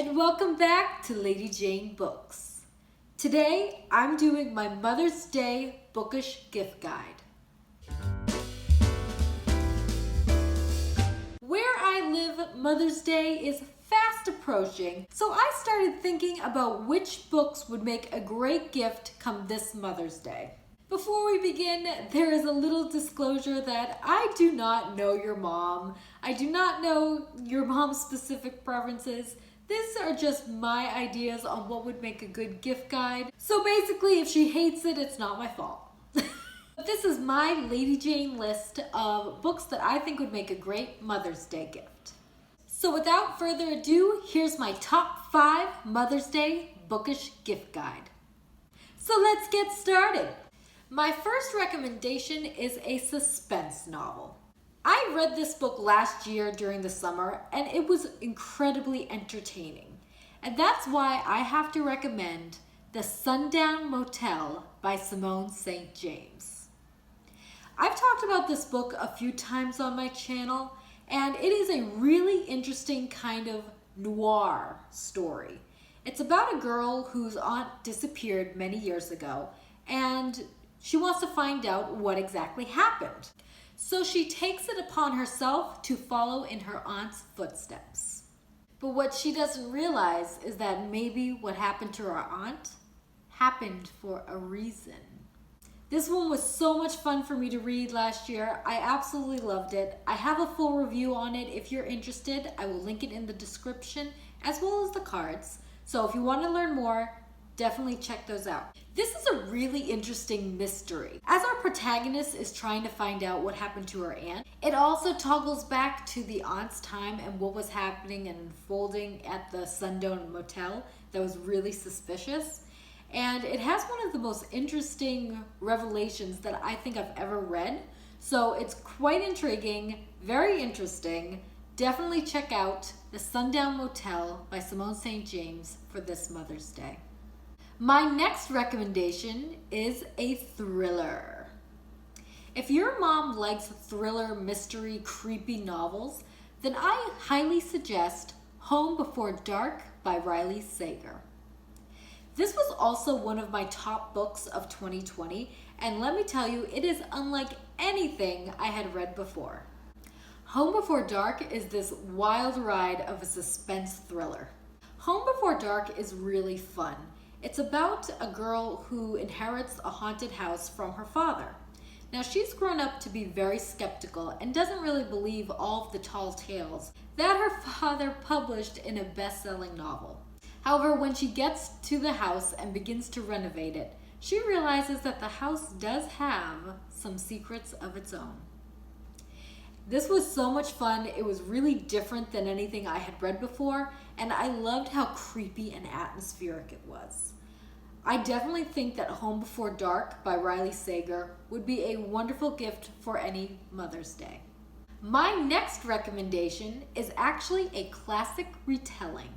and welcome back to Lady Jane Books. Today I'm doing my Mother's Day bookish gift guide. Where I live, Mother's Day is fast approaching, so I started thinking about which books would make a great gift come this Mother's Day. Before we begin, there is a little disclosure that I do not know your mom. I do not know your mom's specific preferences. These are just my ideas on what would make a good gift guide. So basically, if she hates it, it's not my fault. This is my Lady Jane list of books that I think would make a great Mother's Day gift. So without further ado, here's my top 5 Mother's Day bookish gift guide. So let's get started. My first recommendation is a suspense novel. I read this book last year during the summer and it was incredibly entertaining. And that's why I have to recommend The Sundown Motel by Simone St. James. I've talked about this book a few times on my channel and it is a really interesting kind of noir story. It's about a girl whose aunt disappeared many years ago and she wants to find out what exactly happened. So she takes it upon herself to follow in her aunt's footsteps. But what she doesn't realize is that maybe what happened to her aunt happened for a reason. This one was so much fun for me to read last year. I absolutely loved it. I have a full review on it. If you're interested, I will link it in the description as well as the cards. So if you want to learn more, definitely check those out. This is a really interesting mystery. As our protagonist is trying to find out what happened to her aunt, it also toggles back to the aunt's time and what was happening and unfolding at the Sundown Motel that was really suspicious. And it has one of the most interesting revelations that I think I've ever read. So it's quite intriguing, very interesting. Definitely check out The Sundown Motel by Simone St. James for this Mother's Day. My next recommendation is a thriller. If your mom likes thriller, mystery, creepy novels, then I highly suggest Home Before Dark by Riley Sager. This was also one of my top books of 2020, and let me tell you, it is unlike anything I had read before. Home Before Dark is this wild ride of a suspense thriller. Home Before Dark is really fun. It's about a girl who inherits a haunted house from her father. Now she's grown up to be very skeptical and doesn't really believe all of the tall tales that her father published in a best-selling novel. However, when she gets to the house and begins to renovate it, she realizes that the house does have some secrets of its own. This was so much fun. It was really different than anything I had read before, and I loved how creepy and atmospheric it was. I definitely think that Home Before Dark by Riley Sager would be a wonderful gift for any Mother's Day. My next recommendation is actually a classic retelling.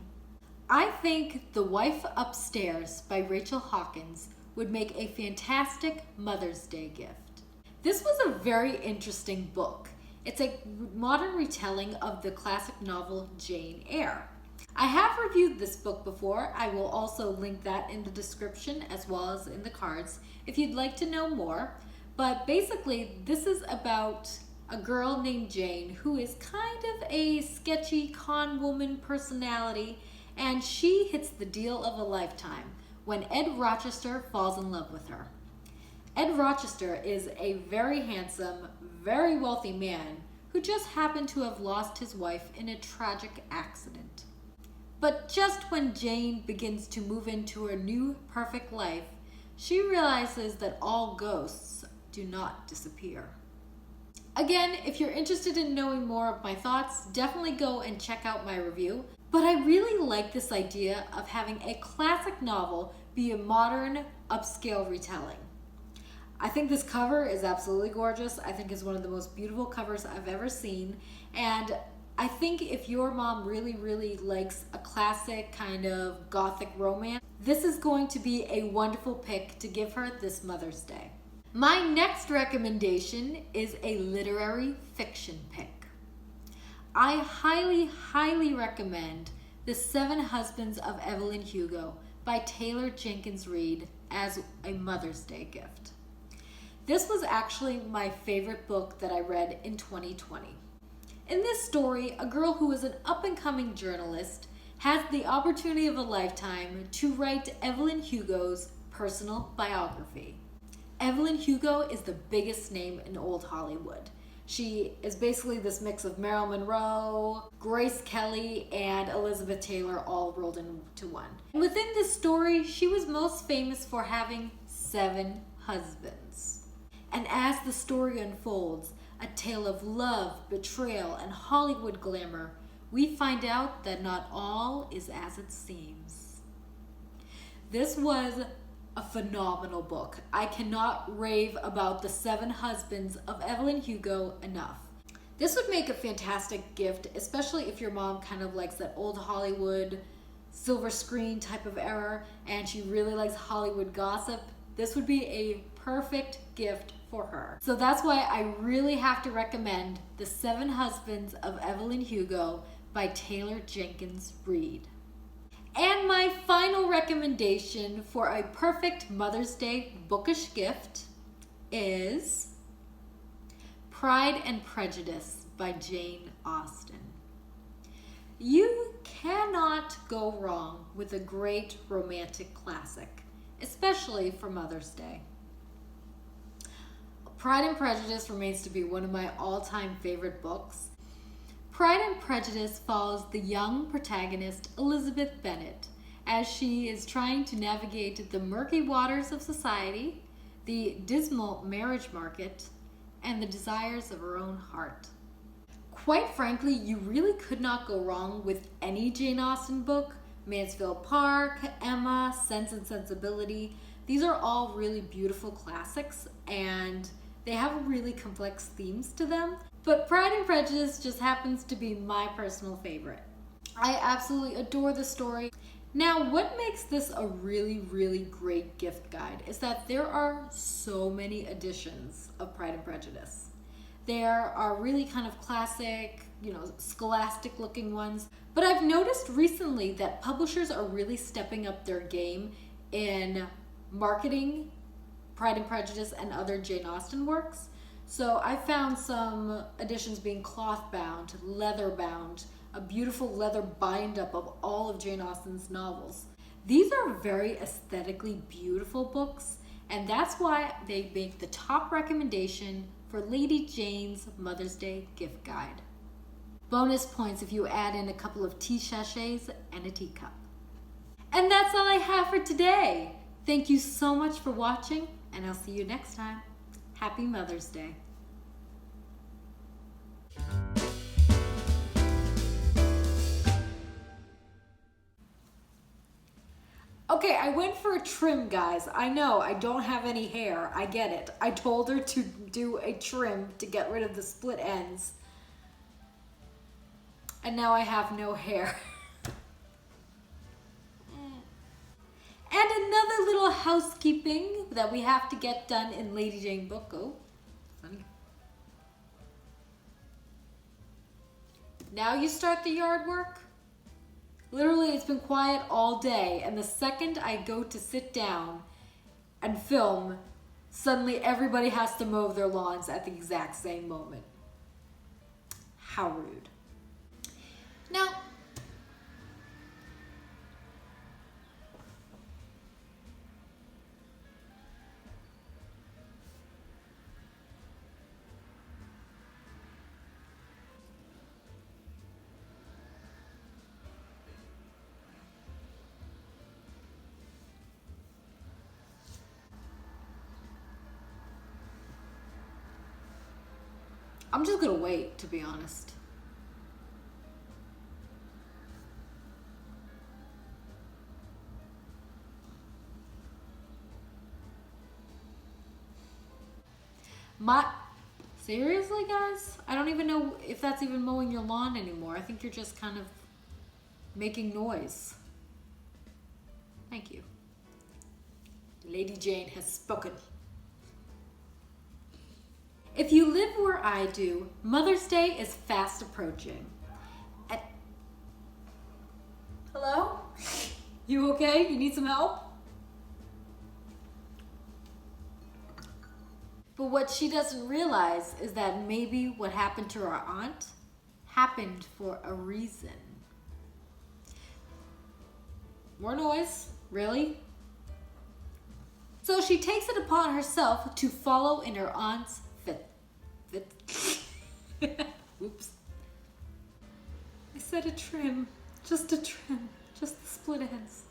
I think The Wife Upstairs by Rachel Hawkins would make a fantastic Mother's Day gift. This was a very interesting book. It's a modern retelling of the classic novel Jane Eyre. I have reviewed this book before. I will also link that in the description as well as in the cards if you'd like to know more. But basically, this is about a girl named Jane who is kind of a sketchy con woman personality, and she hits the deal of a lifetime when Ed Rochester falls in love with her. Ed Rochester is a very handsome, very wealthy man who just happened to have lost his wife in a tragic accident. But just when Jane begins to move into her new perfect life, she realizes that all ghosts do not disappear. Again, if you're interested in knowing more of my thoughts, definitely go and check out my review. But I really like this idea of having a classic novel be a modern, upscale retelling. I think this cover is absolutely gorgeous. I think it's one of the most beautiful covers I've ever seen. And I think if your mom really likes a classic kind of gothic romance, this is going to be a wonderful pick to give her this Mother's Day. My next recommendation is a literary fiction pick. I highly recommend The Seven Husbands of Evelyn Hugo by Taylor Jenkins Reid as a Mother's Day gift. This was actually my favorite book that I read in 2020. In this story, a girl who is an up-and-coming journalist has the opportunity of a lifetime to write Evelyn Hugo's personal biography. Evelyn Hugo is the biggest name in old Hollywood. She is basically this mix of Marilyn Monroe, Grace Kelly, and Elizabeth Taylor all rolled into one. And within this story, she was most famous for having 7 husbands. And as the story unfolds, a tale of love, betrayal, and Hollywood glamour, we find out that not all is as it seems. This was a phenomenal book. I cannot rave about The 7 Husbands of Evelyn Hugo enough. This would make a fantastic gift, especially if your mom kind of likes that old Hollywood silver screen type of era and she really likes Hollywood gossip. This would be a perfect gift for her. So that's why I really have to recommend The 7 Husbands of Evelyn Hugo by Taylor Jenkins Reid. And my final recommendation for a perfect Mother's Day bookish gift is Pride and Prejudice by Jane Austen. You cannot go wrong with a great romantic classic, especially for Mother's Day. Pride and Prejudice remains to be one of my all-time favorite books. Pride and Prejudice follows the young protagonist Elizabeth Bennet as she is trying to navigate the murky waters of society, the dismal marriage market, and the desires of her own heart. Quite frankly, you really could not go wrong with any Jane Austen book. Mansfield Park, Emma, Sense and Sensibility. These are all really beautiful classics and they have really complex themes to them. But Pride and Prejudice just happens to be my personal favorite. I absolutely adore the story. Now, what makes this a really, really great gift guide is that there are so many editions of Pride and Prejudice. There are really kind of classic, scholastic looking ones. But I've noticed recently that publishers are really stepping up their game in marketing Pride and Prejudice and other Jane Austen works. So I found some editions being cloth bound, leather bound, a beautiful leather bind up of all of Jane Austen's novels. These are very aesthetically beautiful books, and that's why they make the top recommendation for Lady Jane's Mother's Day gift guide. Bonus points if you add in a couple of tea sachets and a teacup. And that's all I have for today. Thank you so much for watching, and I'll see you next time. Happy Mother's Day. Okay, I went for a trim, guys. I know, I don't have any hair. I get it. I told her to do a trim to get rid of the split ends. And now I have no hair. And another little housekeeping that we have to get done in Lady Jane book. Oh, funny. Now you start the yard work. Literally, it's been quiet all day, and the second I go to sit down and film, suddenly everybody has to mow their lawns at the exact same moment. How rude. Now, I'm just gonna wait, to be honest. Seriously, guys? I don't even know if that's even mowing your lawn anymore. I think you're just kind of making noise. Thank you. Lady Jane has spoken. If you live where I do, Mother's Day is fast approaching. You okay? You need some help? But what she doesn't realize is that maybe what happened to her aunt happened for a reason. More noise? Really? So she takes it upon herself to follow in her aunt's Oops. I said a trim. Just a trim. Just the split ends.